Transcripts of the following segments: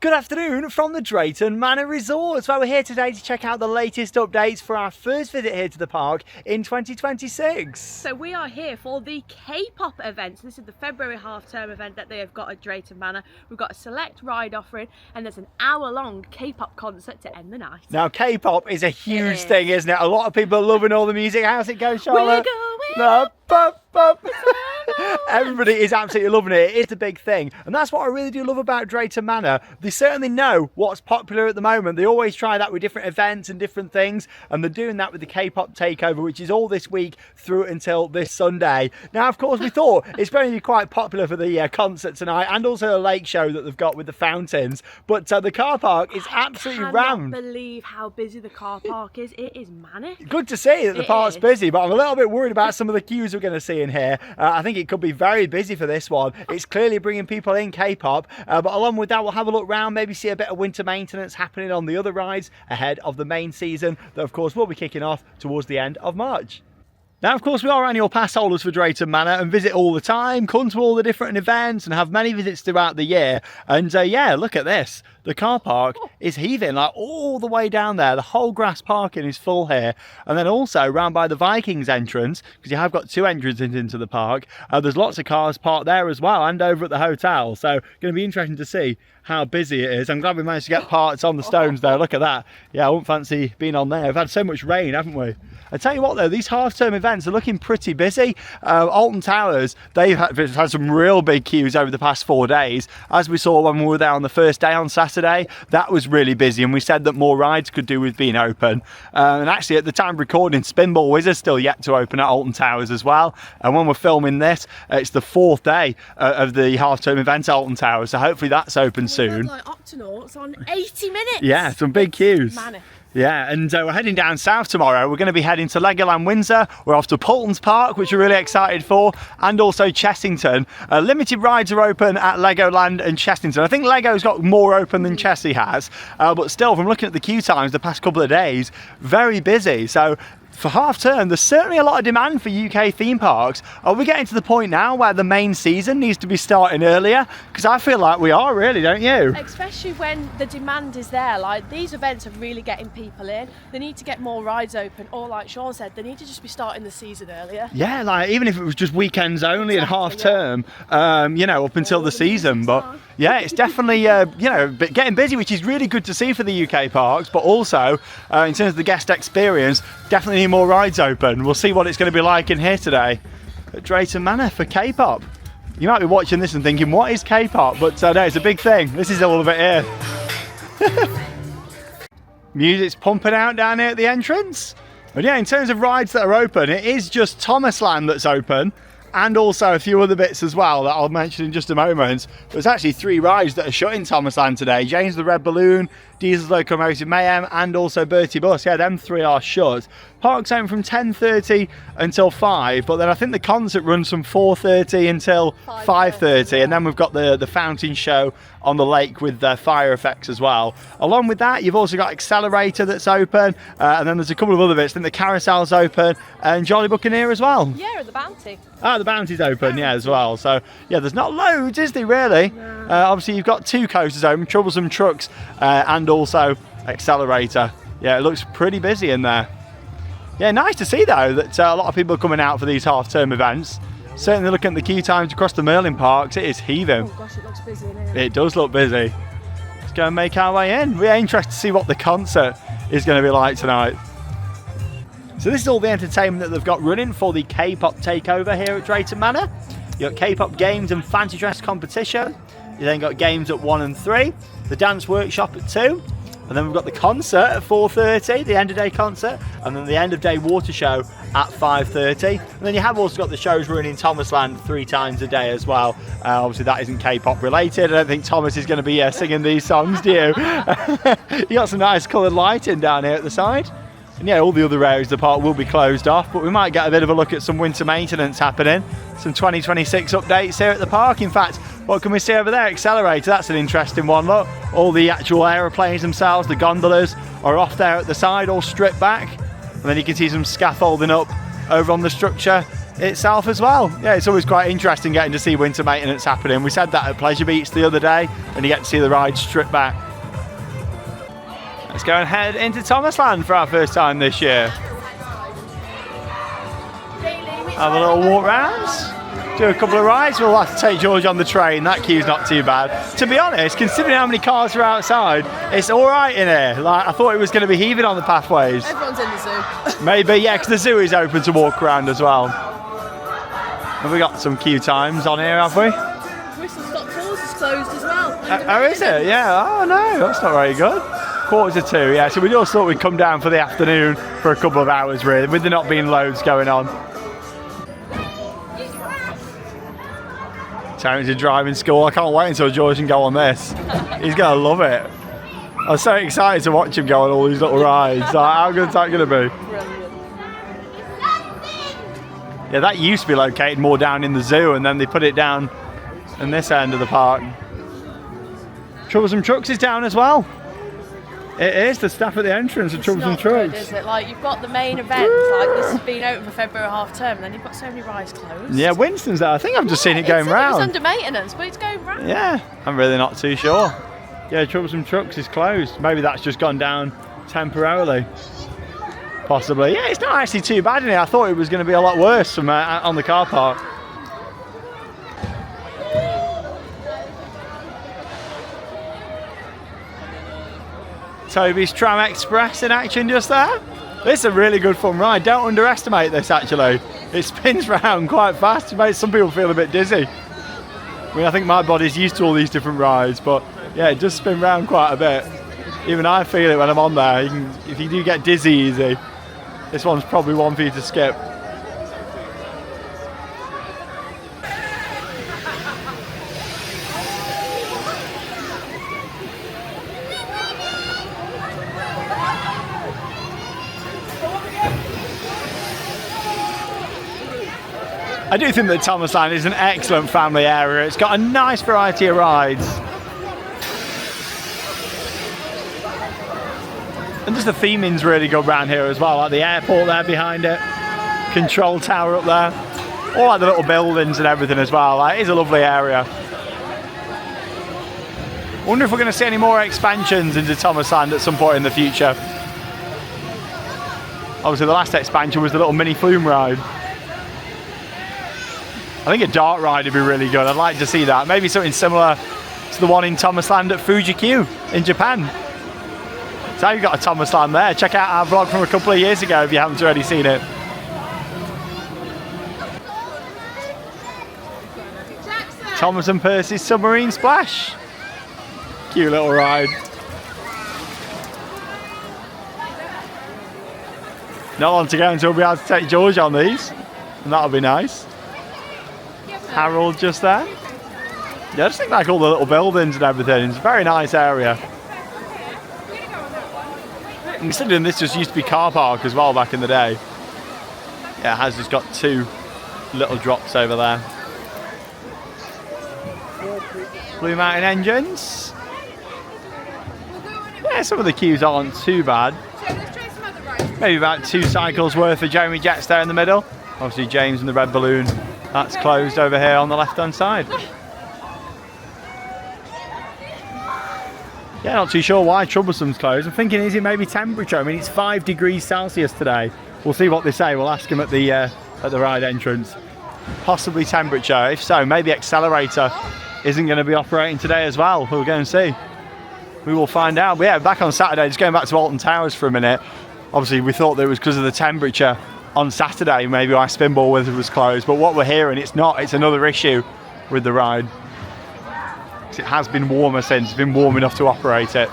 Good afternoon from the Drayton Manor Resort, where we're here today to check out the latest updates for our first visit here to the park in 2026. So we are here for the K-pop event. So this is the February half-term event that they have got at Drayton Manor. We've got a select ride offering and there's an hour-long K-pop concert to end the night. Now K-pop is a huge thing, isn't it? A lot of people are loving all the music. How's it going, Charlotte? We're going up. Everybody is absolutely loving it. It is the big thing, and that's what I really do love about Drayton Manor. They certainly know what's popular at the moment. They always try that with different events and different things, and they're doing that with the K-pop Takeover, which is all this week through until this Sunday. Now, of course, we thought it's going to be quite popular for the concert tonight, and also a lake show that they've got with the fountains. But the car park is absolutely rammed. I cannot believe how busy the car park is. It is manic. Good to see that the park's busy, but I'm a little bit worried about some of the queues we're going to see in here. I think it could be very busy for this one. It's clearly bringing people in K-pop, but along with that, we'll have a look round, maybe see a bit of winter maintenance happening on the other rides ahead of the main season that, of course, will be kicking off towards the end of March. Now, of course, we are annual pass holders for Drayton Manor and visit all the time, come to all the different events and have many visits throughout the year. And yeah, look at this. The car park is heaving, like all the way down there. The whole grass parking is full here. And then also round by the Vikings entrance, because you have got two entrances into the park, there's lots of cars parked there as well and over at the hotel. So going to be interesting to see how busy it is. I'm glad we managed to get parts on the stones there. Look at that. Yeah, I wouldn't fancy being on there. We've had so much rain, haven't we? I tell you what though, these half-term events are looking pretty busy. Alton Towers, they've had some real big queues over the past 4 days. As we saw when we were there on the first day on Saturday, that was really busy, and we said that more rides could do with being open. And actually at the time of recording, Spinball Wizard's still yet to open at Alton Towers as well. And when we're filming this, it's the 4th day of the half-term event at Alton Towers, so hopefully that's open soon. Like Octonauts on 80 minutes. Yeah, some big queues. Manic. Yeah, and we're heading down south tomorrow. We're going to be heading to Legoland Windsor. We're off to Poulton's Park, which we're really excited for, and also Chessington. Limited rides are open at Legoland and Chessington. I think Lego's got more open than Chessie has, but still, from looking at the queue times the past couple of days, very busy. So for half term, there's certainly a lot of demand for UK theme parks. Are we getting to the point now where the main season needs to be starting earlier? Because I feel like we are, really, don't you? Especially when the demand is there. Like, these events are really getting people in. They need to get more rides open, or like Sean said, they need to just be starting the season earlier. Yeah, like even if it was just weekends only and half term, you know, up until the season. But yeah, it's definitely, you know, getting busy, which is really good to see for the UK parks, but also in terms of the guest experience, definitely need more rides open. We'll see what it's going to be like in here today at Drayton Manor for K-pop. You might be watching this and thinking, what is K-pop? But no, it's a big thing. This is all of it here. Music's pumping out down here at the entrance. But yeah, in terms of rides that are open, it is just Thomasland that's open, and also a few other bits as well that I'll mention in just a moment. There's actually 3 rides that are shut in Thomasland today. James the Red Balloon, Diesel's Locomotive Mayhem, and also Bertie Bus. Yeah, them 3 are shut. Park's open from 10:30 until 5, but then I think the concert runs from 4:30 until 5:30, and then we've got the fountain show on the lake with fire effects as well. Along with that, you've also got Accelerator that's open, and then there's a couple of other bits. I think the Carousel's open, and Jolly Buccaneer as well. Yeah, the Bounty. Ah, the Bounty's open, yeah, as well. So yeah, there's not loads, is there, really? No. Obviously, you've got 2 coasters open, Troublesome Trucks, and also Accelerator. Yeah, it looks pretty busy in there. Yeah, nice to see though that a lot of people are coming out for these half-term events. Certainly looking at the queue times across the Merlin parks, it is heaving. Oh gosh, it looks busy in here. It does look busy. Let's go and make our way in. We're interested to see what the concert is going to be like tonight. So this is all the entertainment that they've got running for the K-pop Takeover here at Drayton Manor. You've got K-pop games and fancy dress competition. You then got games at 1 and 3. The dance workshop at 2. And then we've got the concert at 4:30, the end of day concert, and then the end of day water show at 5:30. And then you have also got the shows running in Thomasland 3 times a day as well. Obviously that isn't K-pop related. I don't think Thomas is going to be singing these songs, do you? You got some nice coloured lighting down here at the side. And yeah, all the other areas of the park will be closed off, but we might get a bit of a look at some winter maintenance happening. Some 2026 updates here at the park. In fact, what can we see over there? Accelerator, that's an interesting one, look. All the actual aeroplanes themselves, the gondolas, are off there at the side, all stripped back. And then you can see some scaffolding up over on the structure itself as well. Yeah, it's always quite interesting getting to see winter maintenance happening. We said that at Pleasure Beach the other day, and you get to see the ride stripped back. Let's go and head into Thomasland for our first time this year. Have a little walk rounds. Do a couple of rides. We'll have to take George on the train. That queue's not too bad. To be honest, considering how many cars are outside, it's all right in here. Like, I thought it was going to be heaving on the pathways. Everyone's in the zoo. Maybe, yeah, because the zoo is open to walk around as well. Have we got some queue times on here, have we? Whistle Stop Tours is closed as well. Oh, is it? Yeah. Oh, no, that's not very good. 1:45, yeah. So we just thought we'd come down for the afternoon for a couple of hours, really, with there not being loads going on. Terence is driving school. I can't wait until George can go on this. He's going to love it. I'm so excited to watch him go on all these little rides. Like, how good is that going to be? Brilliant. Yeah, that used to be located more down in the zoo, and then they put it down in this end of the park. Troublesome Trucks is down as well. It is, the staff at the entrance of Troublesome Trucks. Good, is it? Like, you've got the main event, like this has been open for February half term, and then you've got so many rides closed. Yeah, Winston's there. I think I've just seen it going round. It was under maintenance, but it's going round. Yeah, I'm really not too sure. Yeah, Troublesome Trucks is closed. Maybe that's just gone down temporarily. Possibly. Yeah, it's not actually too bad in here. I thought it was going to be a lot worse from on the car park. Toby's Tram Express in action just there. This is a really good fun ride. Don't underestimate this actually. It spins round quite fast. It makes some people feel a bit dizzy. I mean, I think my body's used to all these different rides, but yeah, it does spin round quite a bit. Even I feel it when I'm on there. If you do get dizzy easy, this one's probably one for you to skip. I do think that Thomasland is an excellent family area. It's got a nice variety of rides. And just the theming's really good around here as well, like the airport there behind it, control tower up there, all like the little buildings and everything as well. Like, it is a lovely area. Wonder if we're going to see any more expansions into Thomasland at some point in the future. Obviously the last expansion was the little mini flume ride. I think a dart ride would be really good. I'd like to see that. Maybe something similar to the one in Thomasland at Fuji-Q in Japan. So you've got a Thomasland there. Check out our vlog from a couple of years ago if you haven't already seen it. Thomas and Percy's Submarine Splash. Cute little ride. Not long to go until we'll be able to take George on these. And that'll be nice. Harold just there. Yeah, I just think like all the little buildings and everything. It's a very nice area. Considering this just used to be car park as well back in the day. Yeah, it has just got two little drops over there. Blue Mountain Engines. Yeah, some of the queues aren't too bad. Maybe about 2 cycles worth of Jeremy Jets there in the middle. Obviously James and the red balloon. That's closed over here on the left hand side. Yeah, not too sure why Troublesome's closed. I'm thinking, is it maybe temperature? I mean, it's 5 degrees Celsius today. We'll see what they say. We'll ask them at the ride entrance. Possibly temperature. If so, maybe accelerator isn't going to be operating today as well. We'll go and see. We will find out. But yeah, back on Saturday, just going back to Alton Towers for a minute. Obviously, we thought that it was because of the temperature on Saturday, maybe why Spinball Wizard was closed. But what we're hearing, it's not. It's another issue with the ride. It has been warmer since. It's been warm enough to operate it.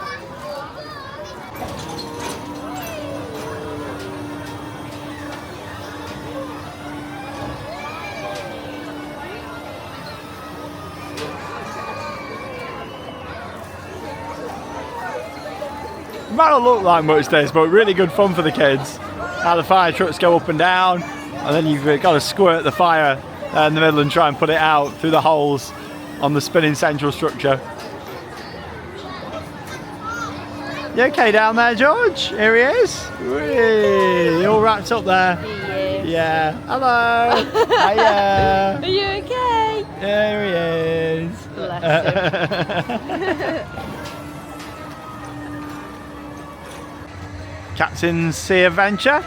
Might not look like much this, but really good fun for the kids. How the fire trucks go up and down, and then you've got to squirt the fire in the middle and try and put it out through the holes on the spinning central structure. You okay down there, George? Here he is. Whee! All wrapped up there. Yeah. Hello. Hiya. Are you okay? There he is. Bless him. Captain's Sea Adventure.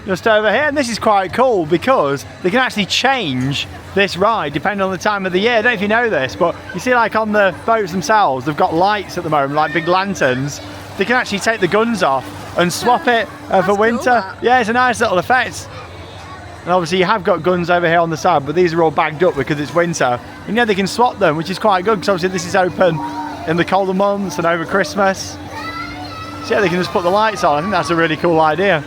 Just over here, and this is quite cool because they can actually change this ride depending on the time of the year. I don't know if you know this, but you see like on the boats themselves, they've got lights at the moment, like big lanterns. They can actually take the guns off and swap it for winter. Cool, yeah, it's a nice little effect. And obviously you have got guns over here on the side, but these are all bagged up because it's winter. And yeah, they can swap them, which is quite good because obviously this is open in the colder months and over Christmas. So yeah, they can just put the lights on. I think that's a really cool idea.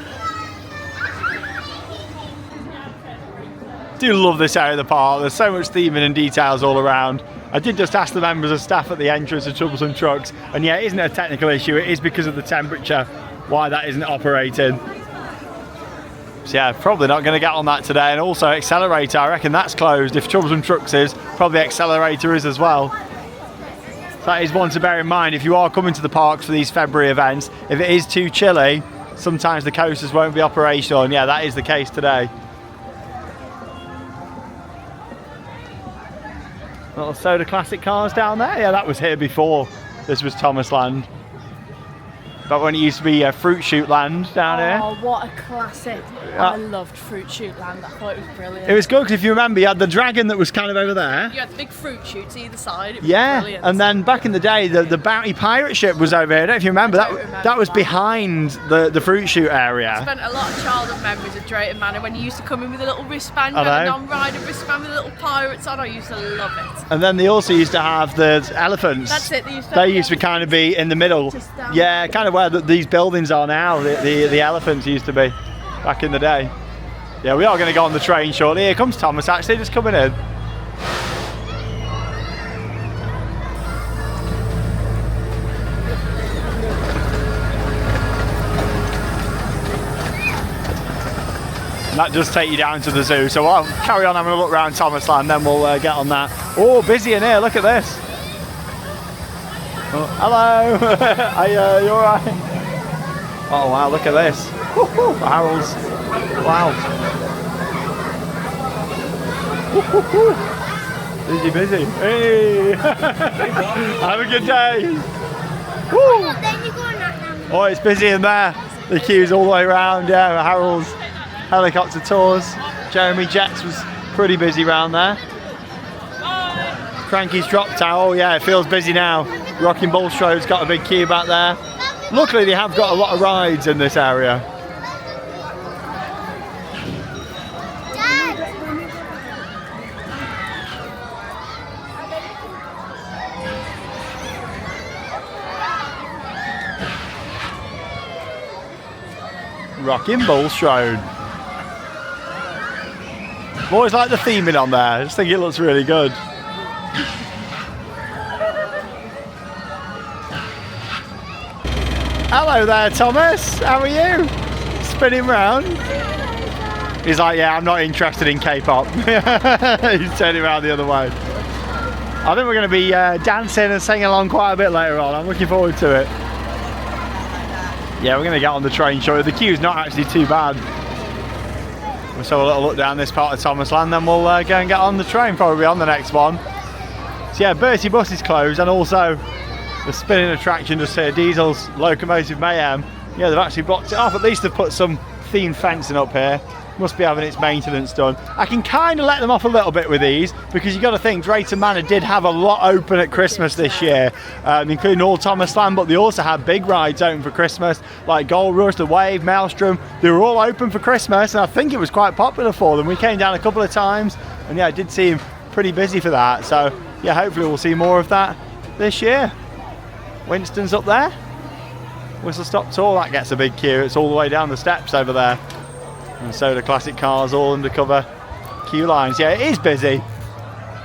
I do love this area of the park. There's so much theming and details all around. I did just ask the members of staff at the entrance of Troublesome Trucks, and yeah, it isn't a technical issue, it is because of the temperature why that isn't operating. So yeah, probably not going to get on that today. And also Accelerator, I reckon that's closed. If Troublesome Trucks is, probably Accelerator is as well. So that is one to bear in mind if you are coming to the parks for these February events. If it is too chilly, sometimes the coasters won't be operational, and yeah, that is the case today. Little Soda Classic cars down there. Yeah, that was here before this was Thomas Land. Back when it used to be Fruit Shoot Land down here. Oh, what a classic. I loved Fruit Shoot Land. I thought it was brilliant. It was good because if you remember, you had the dragon that was kind of over there. You had the big fruit shoots either side. It was Yeah, brilliant. and then back in the day, the Bounty pirate ship was over here. I don't know if you remember. That was behind the Fruit Shoot area. I spent a lot of childhood memories of Drayton Manor when you used to come in with a little wristband, I you had a know. non-rider wristband with little pirates on. I used to love it. And then they also used to have the elephants. That's it. They used to kind of be in the middle. Just down Yeah, kind of where these buildings are now. The elephants used to be back in the day. Yeah, we are going to go on the train shortly. Here comes Thomas actually, just coming in. And that does take you down to the zoo, so I'll carry on having a look around Thomas Land, then we'll get on that. Oh, busy in here, look at this. Oh, hello. Hiya, you alright? Oh wow, look at this. Woo-hoo, Harold's. Wow. Woo-hoo-hoo. Busy, busy. Hey. Have a good day. Woo. Oh, it's busy in there. The queue's all the way around. Yeah, Harold's helicopter tours. Jeremy Jets was pretty busy around there. Cranky's drop towel. Yeah, it feels busy now. Rocking Bull Strode's got a big queue back there. Luckily, they have got a lot of rides in this area. Rocking Bull Strode. I've always liked the theming on there. I just think it looks really good. Hello there, Thomas. How are you? Spinning round. He's like, yeah, I'm not interested in K-pop. He's turning around the other way. I think we're going to be dancing and singing along quite a bit later on. I'm looking forward to it. Yeah, we're going to get on the train shortly. The queue's not actually too bad. We'll have a little look down this part of Thomas Land, then we'll go and get on the train, probably on the next one. So yeah, Bertie Bus is closed, and also the spinning attraction just here, Diesel's Locomotive Mayhem. Yeah, they've actually blocked it off. At least they've put some themed fencing up here. Must be having its maintenance done. I can kind of let them off a little bit with these because you've got to think Drayton Manor did have a lot open at Christmas this year, including all Thomas Land, but they also had big rides open for Christmas like Gold Rush, The Wave, Maelstrom. They were all open for Christmas, and I think it was quite popular for them. We came down a couple of times, and yeah, it did seem pretty busy for that. So yeah, hopefully we'll see more of that this year. Winston's up there. Whistle Stop Tour, that gets a big queue. It's all the way down the steps over there. And so the classic cars all undercover queue lines. Yeah, it is busy.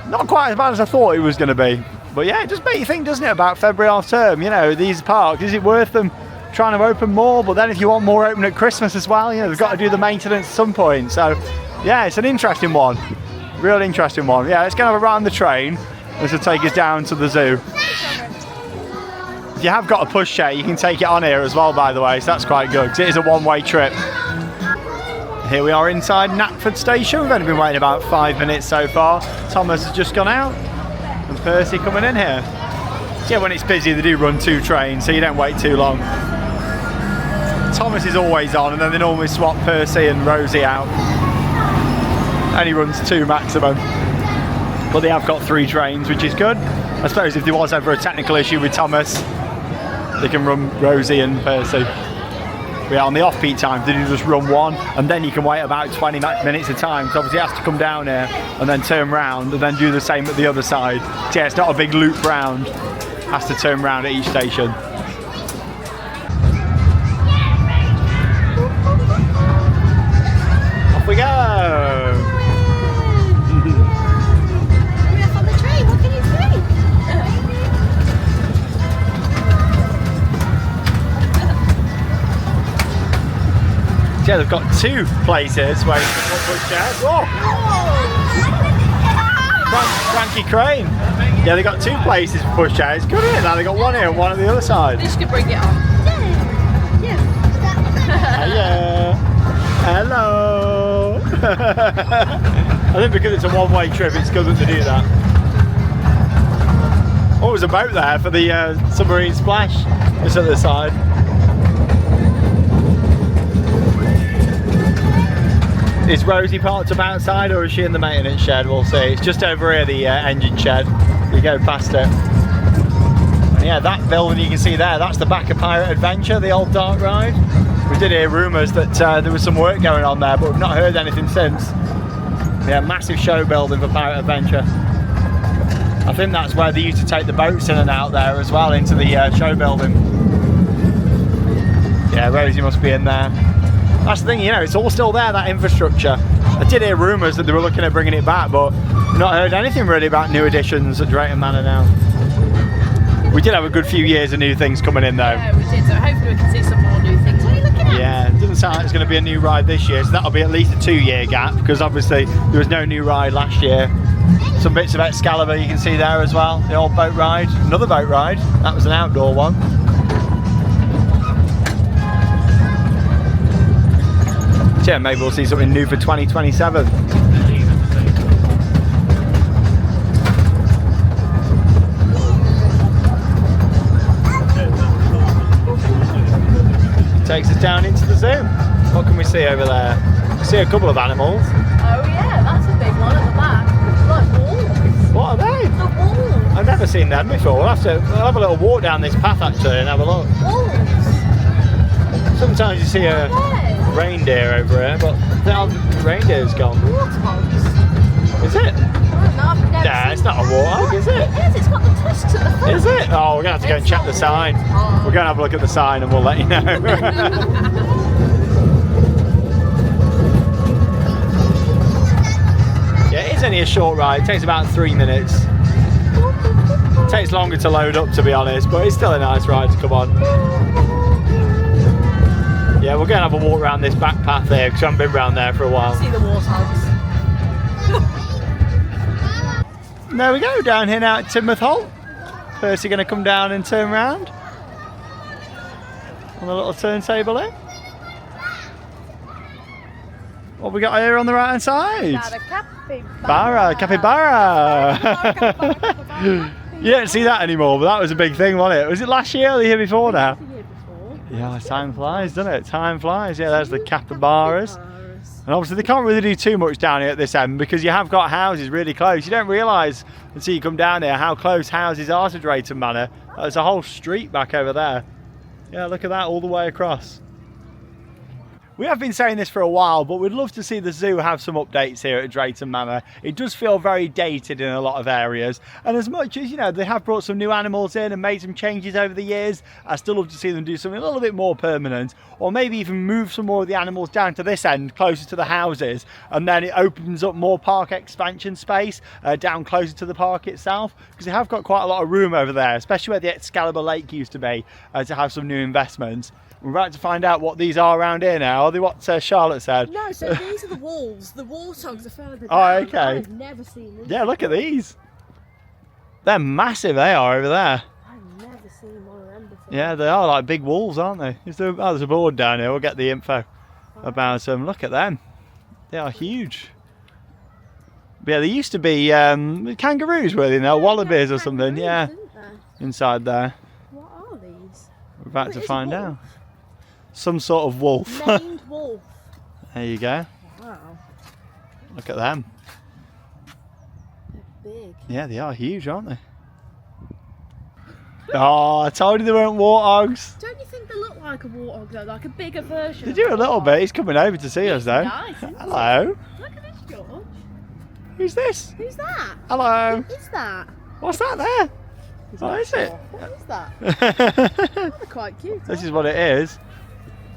Not quite as bad as I thought it was going to be. But yeah, it does make you think, doesn't it, about February half term? You know, these parks, is it worth them trying to open more? But then if you want more open at Christmas as well, you know, they've got to do the maintenance at some point. So yeah, it's an interesting one. Real interesting one. Yeah, let's go have a ride on the train. This will take us down to the zoo. If you have got a push chair, you can take it on here as well, by the way. So that's quite good, because it is a one-way trip. Here we are inside Knapford Station. We've only been waiting about 5 minutes so far. Thomas has just gone out and Percy coming in here. So yeah, when it's busy they do run 2 trains, so you don't wait too long. Thomas is always on, and then they normally swap Percy and Rosie out. Only runs 2 maximum. But they have got 3 trains, which is good. I suppose if there was ever a technical issue with Thomas, they can run Rosie and Percy. Yeah, on the off-peak times, they do just run 1, and then you can wait about 20 minutes a time. So obviously, he has to come down here and then turn round and then do the same at the other side. So yeah, it's not a big loop round. Has to turn round at each station. Off we go. We're up on the train. What can you say? Yeah, they've got 2 places where you can put pushchairs. Whoa! Frankie Crane. Yeah, they got 2 places for pushchairs. Good, isn't it? Now they got 1 here and 1 on the other side. This could bring it on. Yeah. Hiya. Hello. I think because it's a one-way trip, it's good that they do that. Oh, there's a boat there for the submarine splash. Just at the side. Is Rosie parked up outside, or is she in the maintenance shed? We'll see. It's just over here, the engine shed. You go past it. And yeah, that building you can see there, that's the back of Pirate Adventure, the old dark ride. We did hear rumours that there was some work going on there, but we've not heard anything since. Yeah, massive show building for Pirate Adventure. I think that's where they used to take the boats in and out there as well, into the show building. Yeah, Rosie must be in there. That's the thing, you know, it's all still there, that infrastructure. I did hear rumours that they were looking at bringing it back, but I've not heard anything really about new additions at Drayton Manor now. We did have a good few years of new things coming in though. Yeah, we did, so hopefully we can see some more new things. What are you looking at? Yeah, it doesn't sound like it's going to be a new ride this year, so that'll be at least a 2-year gap, because obviously there was no new ride last year. Some bits of Excalibur you can see there as well, the old boat ride. Another boat ride, that was an outdoor one. Yeah, maybe we'll see something new for 2027. Takes us down into the zoo. What can we see over there? We see a couple of animals. Oh yeah, that's a big one at the back. Like wolves. What are they? The wolves. I've never seen them before. We'll have a little walk down this path actually and have a look. Wolves. Sometimes you see a reindeer over here, but the reindeer's gone. Warthogs. Is it? Nah, it's not a warthog, is it? It is, it's got the tusks at the front. Is it? Oh, we're going to have to go and check the sign. We're going to have a look at the sign and we'll let you know. Yeah, it is only a short ride. It takes about 3 minutes. It takes longer to load up, to be honest, but it's still a nice ride to come on. Yeah, we're going to have a walk around this back path here because I haven't been around there for a while. See the warthogs. There we go, down here now at Timoth Holt. Percy going to come down and turn round on the little turntable here. What have we got here on the right hand side? Got a capybara. Capybara. You don't see that anymore, but that was a big thing, wasn't it? Was it last year or the year before now? Yeah, time flies, doesn't it? Time flies. Yeah, there's the capybaras. And obviously they can't really do too much down here at this end because you have got houses really close. You don't realise until you come down here how close houses are to Drayton Manor. There's a whole street back over there. Yeah, look at that all the way across. We have been saying this for a while, but we'd love to see the zoo have some updates here at Drayton Manor. It does feel very dated in a lot of areas, and as much as, you know, they have brought some new animals in and made some changes over the years, I still love to see them do something a little bit more permanent, or maybe even move some more of the animals down to this end, closer to the houses, and then it opens up more park expansion space down closer to the park itself, because they have got quite a lot of room over there, especially where the Excalibur Lake used to be, to have some new investments. We're about to find out what these are around here now. Are they what Charlotte said? No, so these are the wolves. The warthogs are further down. Oh, okay. I've never seen this. Yeah, look at these. They're massive, they are over there. I've never seen one of them before. Yeah, they are like big wolves, aren't they? There's a board down here. We'll get the info about them. Look at them. They are huge. But yeah, there used to be kangaroos, were they? No, wallabies or something. Yeah, inside there. What are these? We're about to It's a find wolf. out. Some sort of wolf. Named wolf. There you go. Wow. Look at them. They're big. Yeah, they are huge, aren't they? Oh, I told you they weren't warthogs. Don't you think they look like a warthog though? Like a bigger version? They of do a little bit. He's coming over to see us though. Nice, isn't Hello. Look at this, George. Who's this? Who's that? Hello. What is that? What's that there? What is it? What is that? They're quite cute. This is what it is.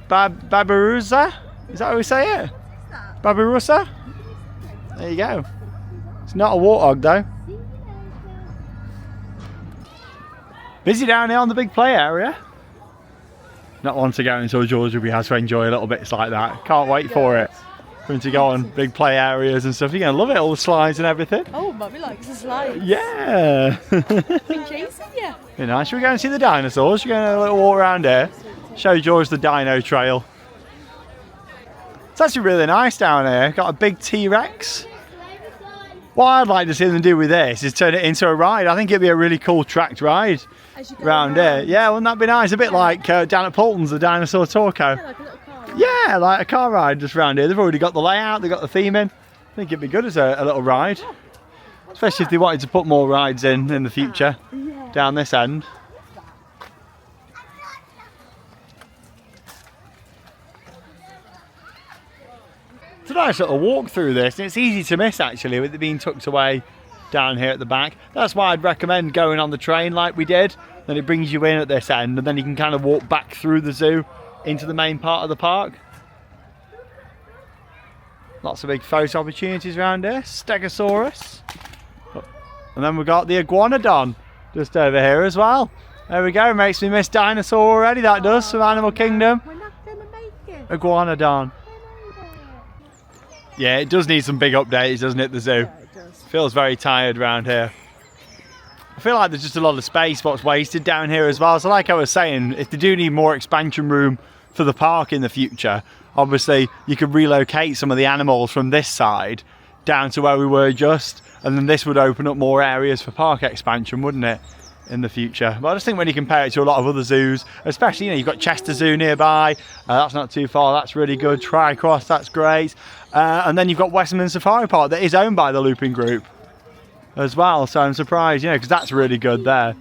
Babirusa? Is that how we say it? that? Babirusa? There you go. It's not a warthog though. Busy down here on the big play area. Not long to go until George will be able to enjoy little bits like that. Can't wait for it. For him to go on big play areas and stuff. You're going to love it, all the slides and everything. Oh, Mummy likes the slides. Yeah. Been chasing you. Be nice. Should we go and see the dinosaurs? Should we go and have a little walk around here? Show George the dino trail. It's actually really nice down here. Got a big T-Rex. What I'd like to see them do with this is turn it into a ride. I think it'd be a really cool tracked ride around here. Yeah, wouldn't that be nice? A bit like down at Poulton's, the Dinosaur Torco. Yeah, like a little car. Yeah, like a car ride just around here. They've already got the layout, they've got the theme in. I think it'd be good as a little ride. Especially if they wanted to put more rides in the future down this end. It's a nice little walk through this, and it's easy to miss actually with it being tucked away down here at the back. That's why I'd recommend going on the train like we did. Then it brings you in at this end, and then you can kind of walk back through the zoo into the main part of the park. Lots of big photo opportunities around here. Stegosaurus. And then we've got the Iguanodon just over here as well. There we go, makes me miss dinosaur already, that does, from Animal Kingdom. We're not going to make it. Iguanodon. Yeah, it does need some big updates, doesn't it, the zoo? Yeah, it does. Feels very tired around here. I feel like there's just a lot of space what's wasted down here as well. So like I was saying, if they do need more expansion room for the park in the future, obviously you could relocate some of the animals from this side down to where we were just, and then this would open up more areas for park expansion, wouldn't it, in the future? But I just think when you compare it to a lot of other zoos, especially, you know, you've got Chester Zoo nearby, that's not too far, that's really good. Tricross, that's great. And then you've got Westminster Safari Park that is owned by the Looping Group as well, so I'm surprised, you know, because that's really good there.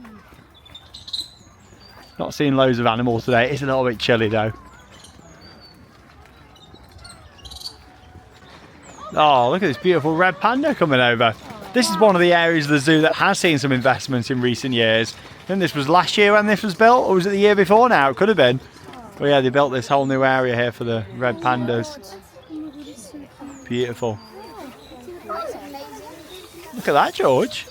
Not seeing loads of animals today. It's a little bit chilly though. Oh, look at this beautiful red panda coming over. This is one of the areas of the zoo that has seen some investment in recent years. I think this was last year when this was built, or was it the year before now? It could have been. But yeah, they built this whole new area here for the red pandas. Beautiful. Look at that, George.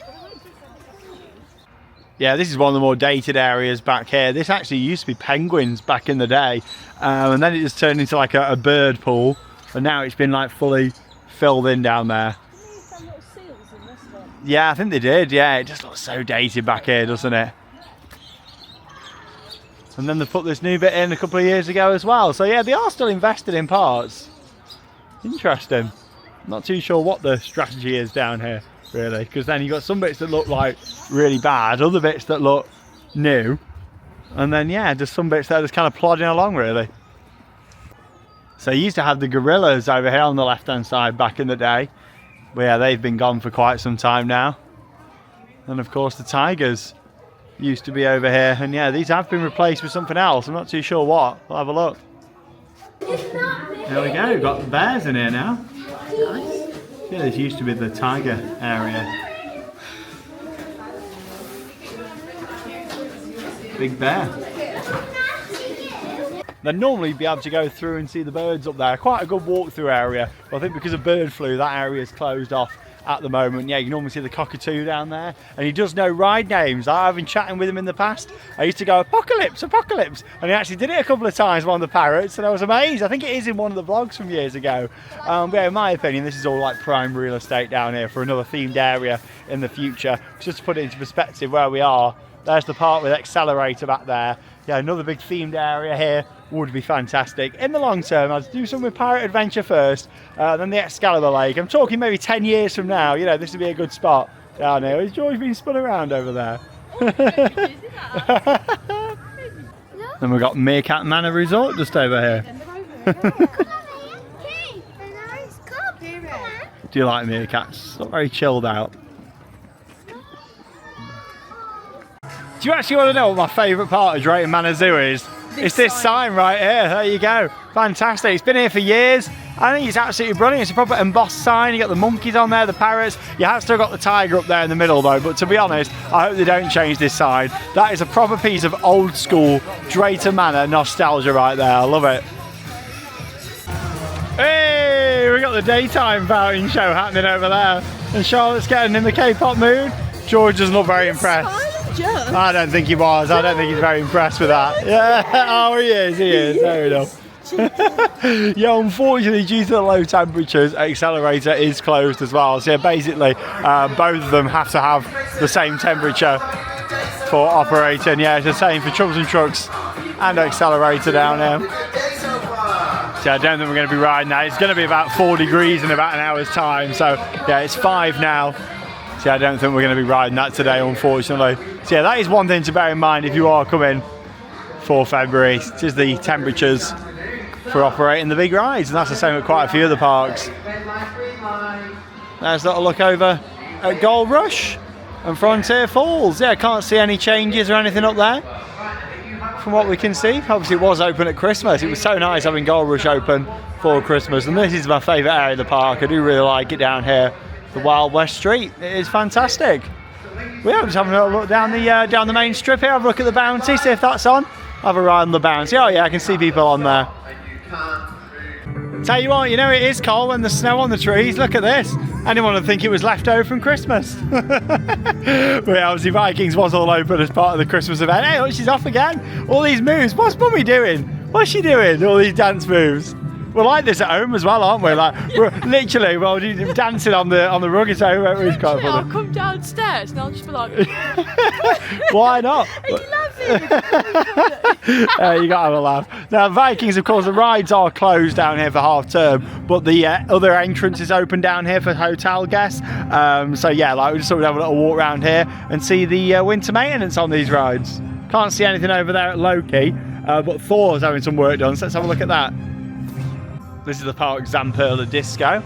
Yeah, this is one of the more dated areas back here. This actually used to be penguins back in the day. And then it just turned into like a bird pool. And now it's been like fully filled in down there. Yeah, I think they did. Yeah, it just looks so dated back here, doesn't it? And then they put this new bit in a couple of years ago as well. So yeah, they are still invested in parts. Interesting. Not too sure what the strategy is down here, really, because then you've got some bits that look like really bad, other bits that look new, and then yeah, just some bits that are just kind of plodding along, really. So you used to have the gorillas over here on the left hand side back in the day, but yeah, they've been gone for quite some time now. And of course the tigers used to be over here, and yeah, these have been replaced with something else. I'm not too sure what. We'll have a look. There we go, we've got the bears in here now. Nice. Yeah, this used to be the tiger area. Big bear. Then normally you'd be able to go through and see the birds up there. Quite a good walk-through area. But I think because of bird flu, that area is closed off at the moment. Yeah, you can normally see the cockatoo down there, and he does know ride names. I've been chatting with him in the past. I used to go, Apocalypse, Apocalypse, and he actually did it a couple of times, one of the parrots, and I was amazed. I think it is in one of the vlogs from years ago. But yeah, in my opinion, this is all like prime real estate down here for another themed area in the future. Just to put it into perspective where we are, there's the park with Accelerator back there. Yeah, another big themed area here would be fantastic. In the long term, I'd do something with Pirate Adventure first, then the Excalibur Lake. I'm talking maybe 10 years from now, you know, this would be a good spot down here. Has George been spun around over there? Then we've got Meerkat Manor Resort just over here. Do you like meerkats? Not very chilled out. Do you actually want to know what my favourite part of Drayton Manor Zoo is? It's this sign right here. There you go. Fantastic. It's been here for years. I think it's absolutely brilliant. It's a proper embossed sign. You got the monkeys on there, the parrots. You have still got the tiger up there in the middle though. But to be honest, I hope they don't change this sign. That is a proper piece of old school Drayton Manor nostalgia right there. I love it. Hey, we got the daytime boating show happening over there. And Charlotte's getting in the K-pop mood. George doesn't look very impressed. I don't think he was. I don't think he's very impressed with that. Yeah. Oh, he is. He is. Fair enough. Yeah, unfortunately, due to the low temperatures, Accelerator is closed as well. So yeah, basically, both of them have to have the same temperature for operating. Yeah, it's the same for Chums and Trucks and Accelerator down here. So I don't think we're going to be riding that. It's going to be about 4 degrees in about an hour's time. So yeah, it's 5 now. So I don't think we're going to be riding that today, unfortunately. So yeah, that is one thing to bear in mind if you are coming for February. It is the temperatures for operating the big rides, and that's the same at quite a few of the parks. There's a little look over at Gold Rush and Frontier Falls. Yeah, I can't see any changes or anything up there from what we can see. Obviously it was open at Christmas. It was so nice having Gold Rush open for Christmas, and this is my favourite area of the park. I do really like it down here, the Wild West Street. It is fantastic. We're just having a look down the main strip here. Have a look at the Bounty, see if that's on. Have a ride on the Bounty. Oh yeah, I can see people on there. Tell you what, you know it is cold when there's snow on the trees. Look at this. Anyone would think it was left over from Christmas. But yeah, obviously Vikings was all open as part of the Christmas event. Hey, look, she's off again. All these moves. What's Mummy doing? What's she doing? All these dance moves. We're like this at home as well, aren't we? Like we're literally dancing on the rug at home. It's quite funny. I'll come downstairs and I'll just be like, why not? Are you laughing? You gotta have a laugh. Now Vikings, of course, the rides are closed down here for half term, but the other entrance is open down here for hotel guests. So yeah, like we just sort of have a little walk around here and see the winter maintenance on these rides. Can't see anything over there at Loki, but Thor's having some work done. So let's have a look at that. This is the park Zamperla Disco,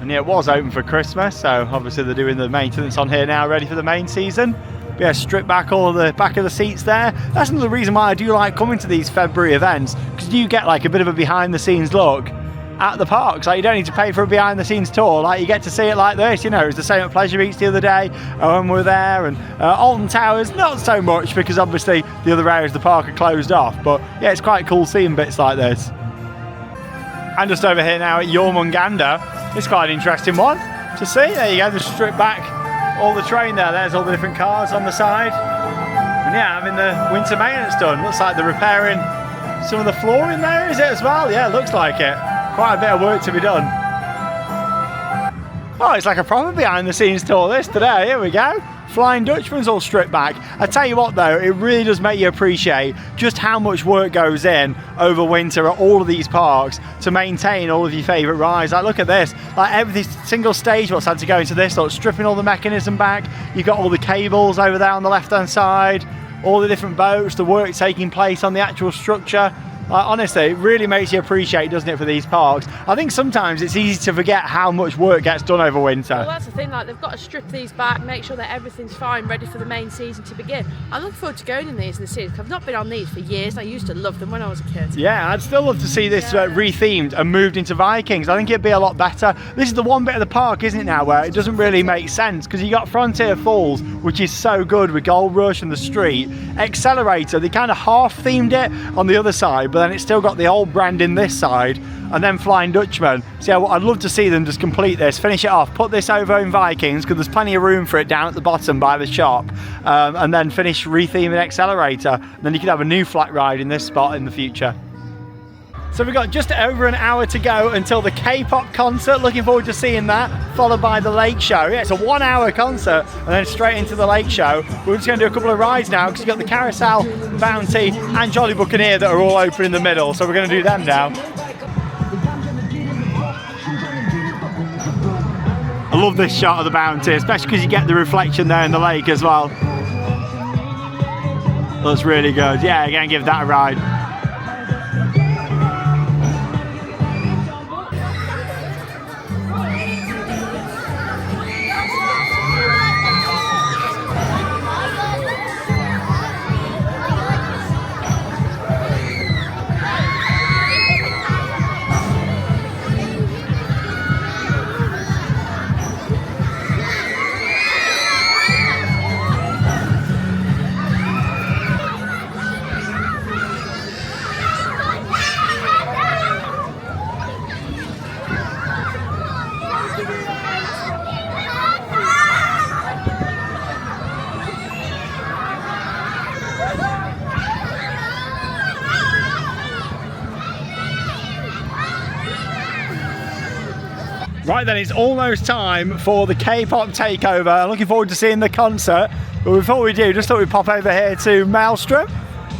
and yeah, it was open for Christmas, so obviously they're doing the maintenance on here now, ready for the main season. But yeah, strip back all of the back of the seats there. That's another reason why I do like coming to these February events, because you get like a bit of a behind the scenes look at the parks. Like you don't need to pay for a behind the scenes tour, like you get to see it like this. You know, it was the same at Pleasure Beach the other day when we were there, and Alton Towers not so much, because obviously the other areas of the park are closed off, but yeah, it's quite cool seeing bits like this. And just over here now at Jormungandr, it's quite an interesting one to see. There you go, just strip back all the train there. There's all the different cars on the side. And yeah, having the winter maintenance done. Looks like they're repairing some of the flooring there, is it as well? Yeah, it looks like it. Quite a bit of work to be done. Oh, it's like a proper behind the scenes tour this today. Here we go. Flying Dutchman's all stripped back. I tell you what though, it really does make you appreciate just how much work goes in over winter at all of these parks to maintain all of your favourite rides. Like look at this, like every single stage what's had to go into this, like stripping all the mechanism back. You've got all the cables over there on the left hand side, all the different boats, the work taking place on the actual structure. Honestly, it really makes you appreciate, doesn't it, for these parks. I think sometimes it's easy to forget how much work gets done over winter. Well, that's the thing, like they've got to strip these back, make sure that everything's fine, ready for the main season to begin. I look forward to going in these in the season, because I've not been on these for years. I used to love them when I was a kid. Yeah, I'd still love to see this re-themed and moved into Vikings. I think it'd be a lot better. This is the one bit of the park, isn't it now, where it doesn't really make sense, because you got Frontier Falls, which is so good with Gold Rush and the street. Accelerator, they kind of half-themed it on the other side, but then it's still got the old brand in this side, and then Flying Dutchman. So yeah, I'd love to see them just complete this, finish it off, put this over in Vikings, because there's plenty of room for it down at the bottom by the shop, and then finish re-theming Accelerator. And then you could have a new flat ride in this spot in the future. So we've got just over an hour to go until the K-pop concert. Looking forward to seeing that, followed by the lake show. Yeah, it's a 1 hour concert and then straight into the lake show. We're just going to do a couple of rides now because you've got the Carousel, Bounty and Jolly Buccaneer that are all open in the middle. So we're going to do them now. I love this shot of the Bounty, especially because you get the reflection there in the lake as well. Looks really good. Yeah, I'm going to give that a ride. Right then, it's almost time for the K-pop takeover. I'm looking forward to seeing the concert. But before we do, just thought we'd pop over here to Maelstrom,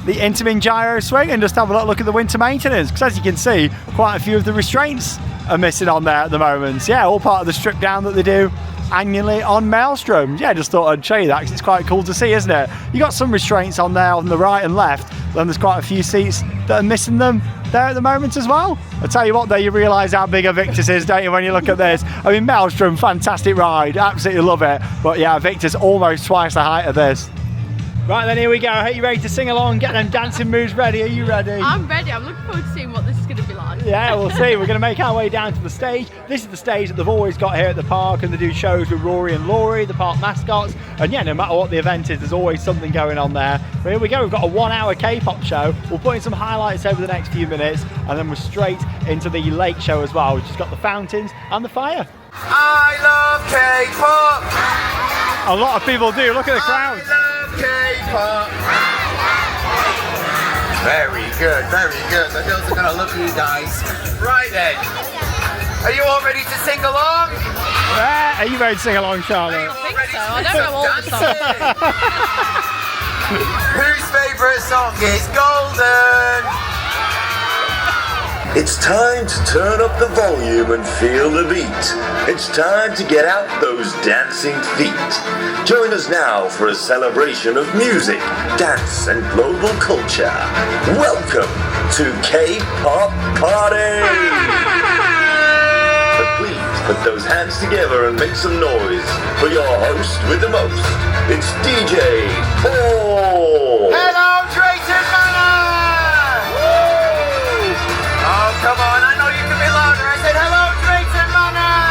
the Intamin gyro swing, and just have a little look at the winter maintenance. Because as you can see, quite a few of the restraints are missing on there at the moment. Yeah, all part of the strip down that they do annually on Maelstrom. Yeah, just thought I'd show you that because it's quite cool to see, isn't it? You got some restraints on there on the right and left, then there's quite a few seats that are missing them there at the moment as well. I tell you what though, you realise how big a Victus is, don't you, when you look at this? I mean, Maelstrom, fantastic ride, absolutely love it. But yeah, Victus almost twice the height of this. Right then, here we go. I hope you're ready to sing along, get them dancing moves ready. Are you ready? I'm ready. I'm looking forward to seeing what this is going to be like. Yeah, we'll see. We're going to make our way down to the stage. This is the stage that they've always got here at the park, and they do shows with Rory and Laurie, the park mascots. And yeah, no matter what the event is, there's always something going on there. But here we go. We've got a 1 hour K-pop show. We'll put in some highlights over the next few minutes, and then we're straight into the lake show as well, which has got the fountains and the fire. I love K-pop. A lot of people do. Look at the crowd. I love K-pop. Very good, very good. The girls are gonna look at you guys. Right then. Are you all ready to sing along? Are you ready to sing along, Charlotte? I think so. I don't know all the songs. Whose favourite song is Golden? It's time to turn up the volume and feel the beat. It's time to get out those dancing feet. Join us now for a celebration of music, dance and global culture. Welcome to K-Pop Party! But please put those hands together and make some noise for your host with the most. It's DJ Paul! Hello, Drayton Manor! Oh, come on, I know you can be louder. I said hello, Drayton Manor!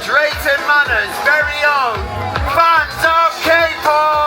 Drayton Manor's very own fans of K-pop!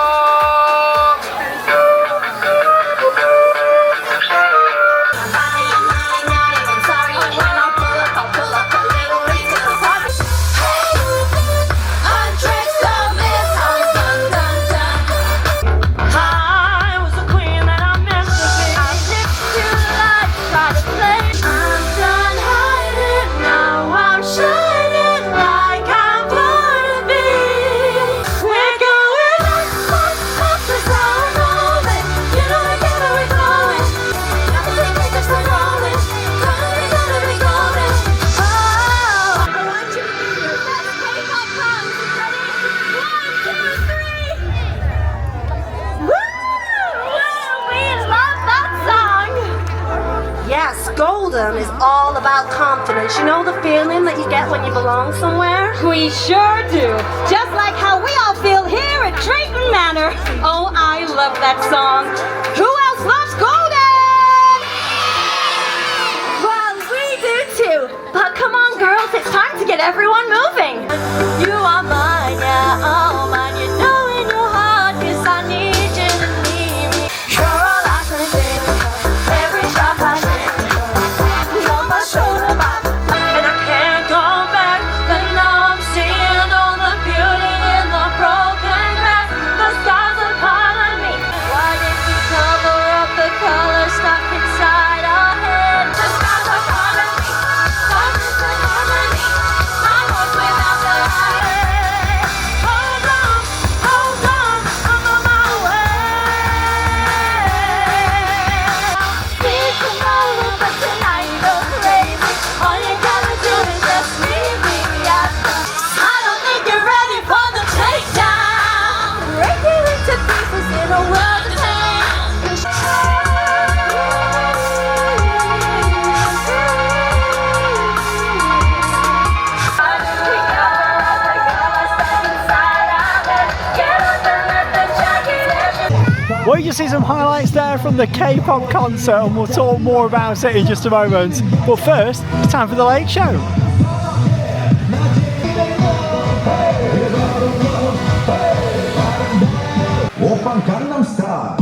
Golden is all about confidence. You know the feeling that you get when you belong somewhere? We sure do. Just like how we all feel here at Drayton Manor. Oh, I love that song. Who else loves Golden? Well, we do too. But come on, girls, it's time to get everyone moving. You are mine, yeah, all mine. You know in your heart, 'cause I need you to need me. You're all I can think of. Every shot I take. Shoulder back, and I can't go back. But now I'm seeing all the beauty in the broken glass. The stars are calling me. Why did you cover up the color stuck inside? Well, you see some highlights there from the K-pop concert, and we'll talk more about it in just a moment. But first, it's time for the Late Show. 오빤 강남 스타일.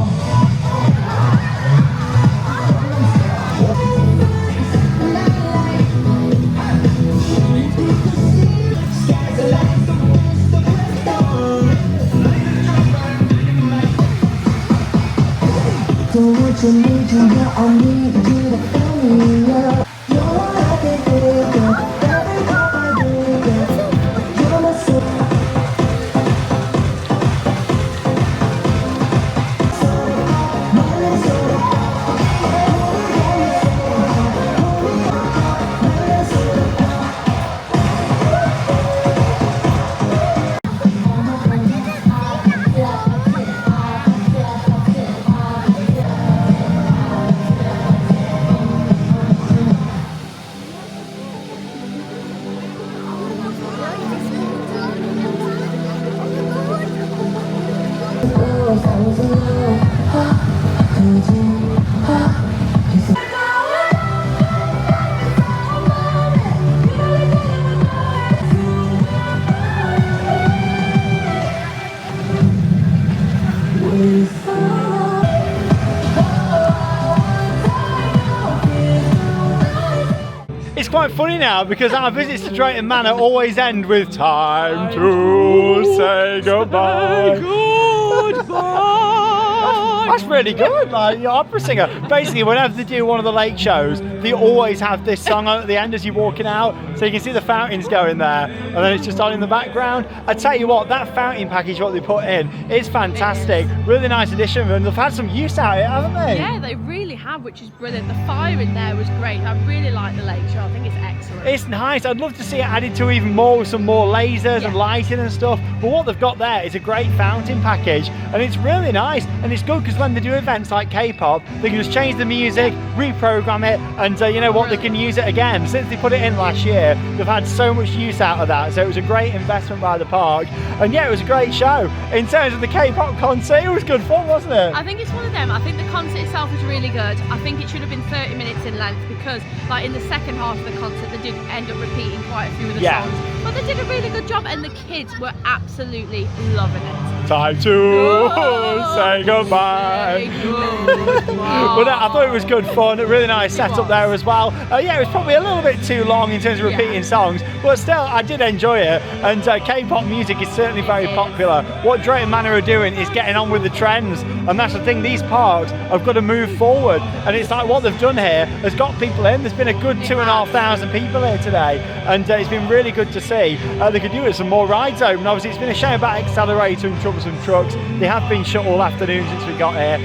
It's quite funny now because our visits to Drayton Manor always end with time to say goodbye. That's really good, like you're opera singer. Basically, whenever they do one of the late shows, they always have this song on at the end as you're walking out, so you can see the fountains going there, and then it's just on in the background. I tell you what, that fountain package, what they put in, is fantastic. Really nice addition, and they've had some use out of it, haven't they? Yeah, they really have, which is brilliant. The fire in there was great. I really like the late show. I think it's excellent. It's nice. I'd love to see it added to even more with some more lasers and lighting and stuff. But what they've got there is a great fountain package, and it's really nice. And it's good because when they do events like K-pop, they can just change the music, reprogram it, and you know what, they can use it again. Since they put it in last year, they've had so much use out of that. So it was a great investment by the park. And yeah, it was a great show. In terms of the K-pop concert, it was good fun, wasn't it? I think it's one of them. I think the concert itself was really good. I think it should have been 30 minutes in length because, like, in the second half of the concert, they did end up repeating quite a few of the songs. But they did a really good job, and the kids were absolutely loving it. Time to say goodbye. But I thought it was good fun. A really nice setup there as well. Yeah, it was probably a little bit too long in terms of repeating songs, but still, I did enjoy it. And K-pop music is certainly very popular. What Drayton Manor are doing is getting on with the trends, and that's the thing. These parks have got to move forward, and it's like what they've done here has got people in. There's been a good 2,500 people here today, and it's been really good to see. They could do with some more rides open. Obviously, it's been a shame about Accelerator and Troublesome Trucks. They have been shut all afternoon since we got here,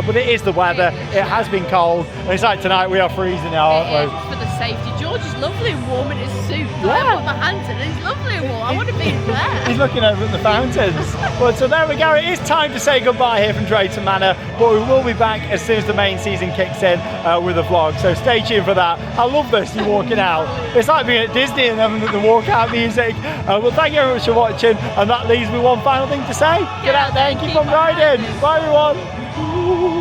but it is the weather. It has been cold, and it's like tonight we are freezing now, aren't we? For the safety. George is lovely and warm in his suit. I put my hands in and he's lovely and warm. I want to be there. He's looking over at the fountains. But so there we go. It is time to say goodbye here from Drayton Manor, but we will be back as soon as the main season kicks in with a vlog. So stay tuned for that. I love this. You're walking out. It's like being at Disney and having the walkout music. Well, thank you very much for watching, and that leaves me one final thing to say. Get out there and keep on riding. Bye, everyone.